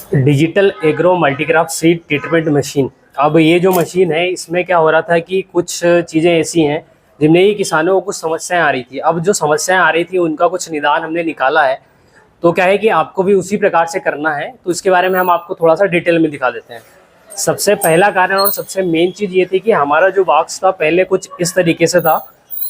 Digital agro multicrop seed treatment machine. अब ये जो मशीन है इसमें क्या हो रहा था कि कुछ चीज़ें ऐसी हैं जिनमें ही किसानों को कुछ समस्याएं आ रही थी। अब जो समस्याएं आ रही थी उनका कुछ निदान हमने निकाला है। तो क्या है कि आपको भी उसी प्रकार से करना है, तो इसके बारे में हम आपको थोड़ा सा डिटेल में दिखा देते हैं। सबसे पहला कारण और सबसे मेन चीज़ ये थी कि हमारा जो बॉक्स था पहले कुछ इस तरीके से था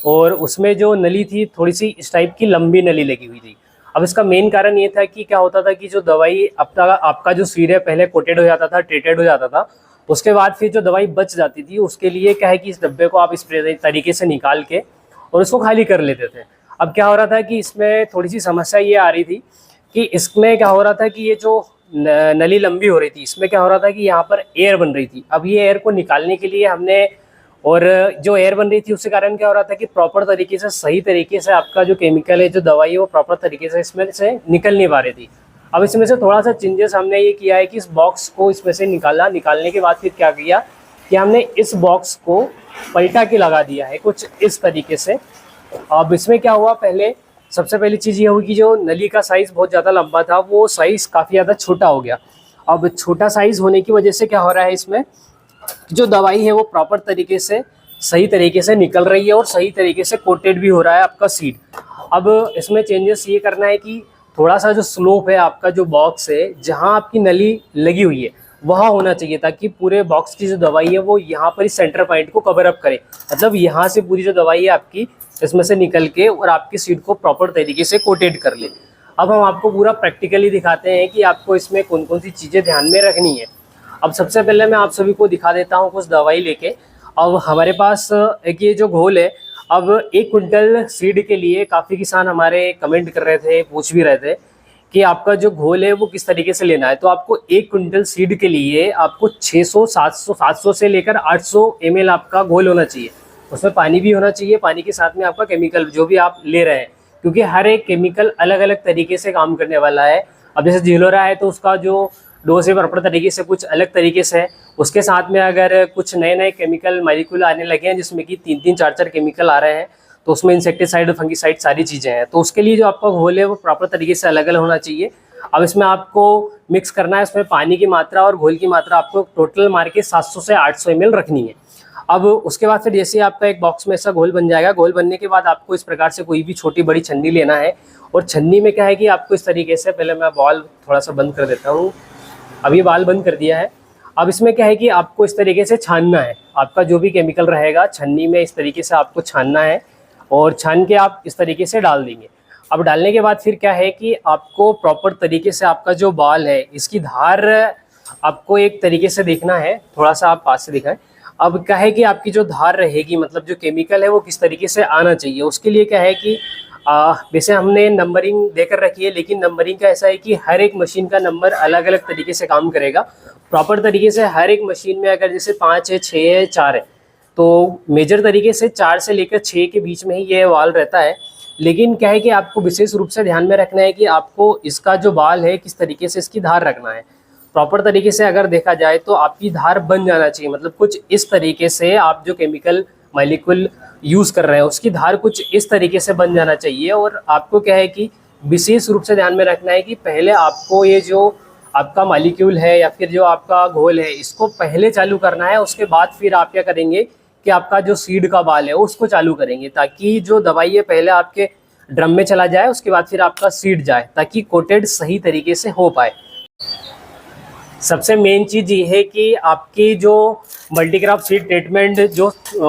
और उसमें जो नली थी थोड़ी सी इस टाइप की लंबी नली लगी हुई थी। अब इसका मेन कारण ये था कि क्या होता था कि जो दवाई आपका जो सीड है पहले कोटेड हो जाता था, ट्रीटेड हो जाता था, उसके बाद फिर जो दवाई बच जाती थी उसके लिए क्या है कि इस डब्बे को आप इस तरीके से निकाल के और उसको खाली कर लेते थे। अब क्या हो रहा था कि इसमें थोड़ी सी समस्या ये आ रही थी कि इसमें क्या हो रहा था कि ये जो नली लंबी हो रही थी इसमें क्या हो रहा था कि यहाँ पर एयर बन रही थी। अब ये एयर को निकालने के लिए हमने, और जो एयर बन रही थी उसके कारण क्या हो रहा था कि प्रॉपर तरीके से सही तरीके से आपका जो केमिकल है, जो दवाई है, वो प्रॉपर तरीके से इसमें से निकल नहीं पा रही थी। अब इसमें से थोड़ा सा चेंजेस हमने ये किया है कि इस बॉक्स को इसमें से निकालने के बाद फिर क्या किया कि हमने इस बॉक्स को पलटा के लगा दिया है कुछ इस तरीके से। अब इसमें क्या हुआ, पहले सबसे पहली चीज़ ये हुई कि जो नली का साइज़ बहुत ज़्यादा लंबा था वो साइज़ काफ़ी ज़्यादा छोटा हो गया। अब छोटा साइज़ होने की वजह से क्या हो रहा है, इसमें जो दवाई है वो प्रॉपर तरीके से सही तरीके से निकल रही है और सही तरीके से कोटेड भी हो रहा है आपका सीड। अब इसमें चेंजेस ये करना है कि थोड़ा सा जो स्लोप है आपका जो बॉक्स है जहाँ आपकी नली लगी हुई है वहाँ होना चाहिए ताकि पूरे बॉक्स की जो दवाई है वो यहाँ पर इस सेंटर पॉइंट को कवर अप करे। मतलब यहाँ से पूरी जो दवाई है आपकी इसमें से निकल के और आपकी सीड को प्रॉपर तरीके से कोटेड कर ले। अब हम आपको पूरा प्रैक्टिकली दिखाते हैं कि आपको इसमें कौन कौन सी चीज़ें ध्यान में रखनी है। अब सबसे पहले मैं आप सभी को दिखा देता हूँ कुछ दवाई लेके। अब हमारे पास एक ये जो घोल है, अब 1 क्विंटल सीड के लिए काफ़ी किसान हमारे कमेंट कर रहे थे, पूछ भी रहे थे कि आपका जो घोल है वो किस तरीके से लेना है। तो आपको 1 क्विंटल सीड के लिए आपको 600 700 से लेकर 800 ml आपका घोल होना चाहिए। उसमें पानी भी होना चाहिए, पानी के साथ में आपका केमिकल जो भी आप ले रहे हैं, क्योंकि हर एक केमिकल अलग अलग तरीके से काम करने वाला है। अब जैसे झिलोरा है तो उसका जो डोज है प्रॉपर तरीके से कुछ अलग तरीके से है। उसके साथ में अगर कुछ नए नए केमिकल मॉलिक्यूल आने लगे हैं जिसमें कि 3 4 केमिकल आ रहे हैं तो उसमें इंसेक्टिसाइड और फंगिसाइड सारी चीज़ें हैं, तो उसके लिए जो आपका घोल है वो प्रॉपर तरीके से अलग अलग होना चाहिए। अब इसमें आपको मिक्स करना है, इसमें पानी की मात्रा और घोल की मात्रा आपको टोटल मार के 700 से 800 ml रखनी है। अब उसके बाद फिर जैसे आपका एक बॉक्स में ऐसा घोल बन जाएगा, घोल बनने के बाद आपको इस प्रकार से कोई भी छोटी बड़ी छन्नी लेना है और छन्नी में क्या है कि आपको इस तरीके से, पहले मैं बॉल थोड़ा सा बंद कर देता हूँ, अब ये बाल बंद कर दिया है। अब इसमें क्या है कि आपको इस तरीके से छानना है, आपका जो भी केमिकल रहेगा छन्नी में इस तरीके से आपको छानना है और छान के आप इस तरीके से डाल देंगे। अब डालने के बाद फिर क्या है कि आपको प्रॉपर तरीके से आपका जो बाल है इसकी धार आपको एक तरीके से देखना है, थोड़ा सा आप पास से दिखाएं। अब क्या है कि आपकी जो धार रहेगी, मतलब जो केमिकल है वो किस तरीके से आना चाहिए, उसके लिए क्या है कि वैसे हमने नंबरिंग देकर रखी है, लेकिन नंबरिंग का ऐसा है कि हर एक मशीन का नंबर अलग अलग तरीके से काम करेगा। प्रॉपर तरीके से हर एक मशीन में अगर जैसे 5 है, 6 है, 4 है, तो मेजर तरीके से 4 से लेकर 6 के बीच में ही ये वाल रहता है। लेकिन क्या है कि आपको विशेष रूप से ध्यान में रखना है कि आपको इसका जो बाल है किस तरीके से इसकी धार रखना है। प्रॉपर तरीके से अगर देखा जाए तो आपकी धार बन जाना चाहिए, मतलब कुछ इस तरीके से आप जो केमिकल मॉलिक्यूल यूज़ कर रहे हैं उसकी धार कुछ इस तरीके से बन जाना चाहिए। और आपको क्या है कि विशेष रूप से ध्यान में रखना है कि पहले आपको ये जो आपका मॉलिक्यूल है या फिर जो आपका घोल है इसको पहले चालू करना है, उसके बाद फिर आप क्या करेंगे कि आपका जो सीड का बाल है उसको चालू करेंगे, ताकि जो दवाई है पहले आपके ड्रम में चला जाए उसके बाद फिर आपका सीड जाए, ताकि कोटेड सही तरीके से हो पाए। सबसे मेन चीज़ ये है कि आपकी जो मल्टीक्रॉप सीड ट्रीटमेंट जो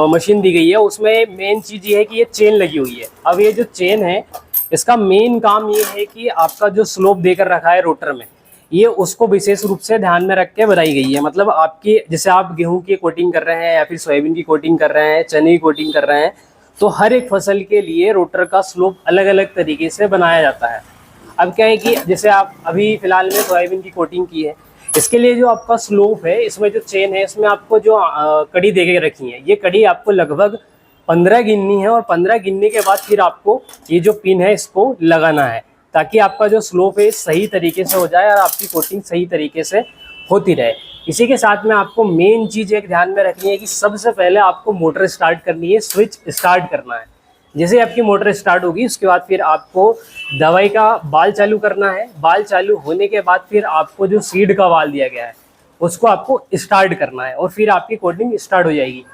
मशीन दी गई है उसमें मेन चीज़ ये है कि ये चेन लगी हुई है। अब ये जो चेन है इसका मेन काम ये है कि आपका जो स्लोप देकर रखा है रोटर में, ये उसको विशेष रूप से ध्यान में रख के बनाई गई है। मतलब आपकी जैसे आप गेहूं की कोटिंग कर रहे हैं या फिर सोयाबीन की कोटिंग कर रहे हैं, चने की कोटिंग कर रहे हैं, तो हर एक फसल के लिए रोटर का स्लोप अलग अलग तरीके से बनाया जाता है। अब क्या है कि जैसे आप अभी फिलहाल में सोयाबीन की कोटिंग की है, इसके लिए जो आपका स्लोप है इसमें जो चेन है इसमें आपको जो कड़ी दे के रखी है, ये कड़ी आपको लगभग 15 गिननी है और 15 गिनने के बाद फिर आपको ये जो पिन है इसको लगाना है, ताकि आपका जो स्लोप है सही तरीके से हो जाए और आपकी कोटिंग सही तरीके से होती रहे। इसी के साथ में आपको मेन चीज़ एक ध्यान में रखनी है कि सबसे पहले आपको मोटर स्टार्ट करनी है, स्विच स्टार्ट करना है। जैसे आपकी मोटर स्टार्ट होगी उसके बाद फिर आपको दवाई का बाल चालू करना है। बाल चालू होने के बाद फिर आपको जो सीड का बाल दिया गया है उसको आपको स्टार्ट करना है और फिर आपकी कोटिंग स्टार्ट हो जाएगी।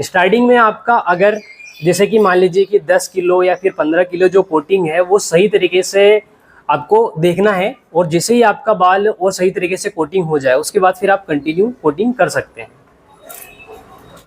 स्टार्टिंग में आपका अगर जैसे कि मान लीजिए कि 10 किलो या फिर 15 किलो जो कोटिंग है वो सही तरीके से आपको देखना है, और जैसे ही आपका बाल और सही तरीके से कोटिंग हो जाए उसके बाद फिर आप कंटिन्यू कोटिंग कर सकते हैं।